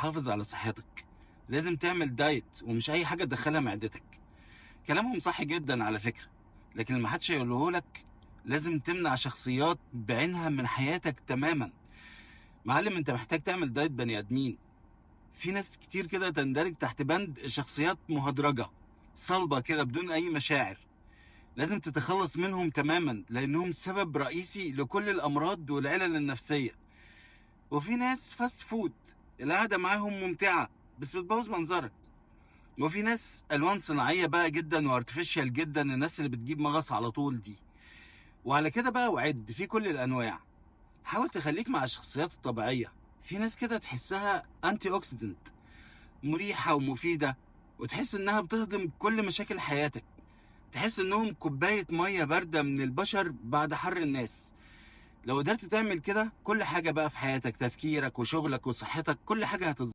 تحافظ على صحتك لازم تعمل دايت ومش اي حاجة تدخلها معدتك. كلامهم صح جدا على فكرة، لكن اللي محدش يقوله لك لازم تمنع شخصيات بعينها من حياتك تماما. معلم، انت محتاج تعمل دايت بني ادمين. في ناس كتير كده تندرج تحت بند شخصيات مهدرجة صلبة كده بدون اي مشاعر. لازم تتخلص منهم تماما لانهم سبب رئيسي لكل الامراض والعلل النفسية. وفي ناس فاست فود، القعدة معاهم ممتعة بس بتبوظ منظرك. وفي ناس الوان صناعية بقى جدا وارتفيشال جدا، الناس اللي بتجيب مغص على طول دي. وعلى كده بقى وعد في كل الانواع. حاول تخليك مع الشخصيات الطبيعية. في ناس كده تحسها انتي اوكسيدنت، مريحة ومفيدة، وتحس انها بتهضم كل مشاكل حياتك. تحس انهم كوباية مية باردة من البشر بعد حر الناس. لو قدرت تعمل كده كل حاجة بقى في حياتك، تفكيرك وشغلك وصحتك، كل حاجة هتتظبط.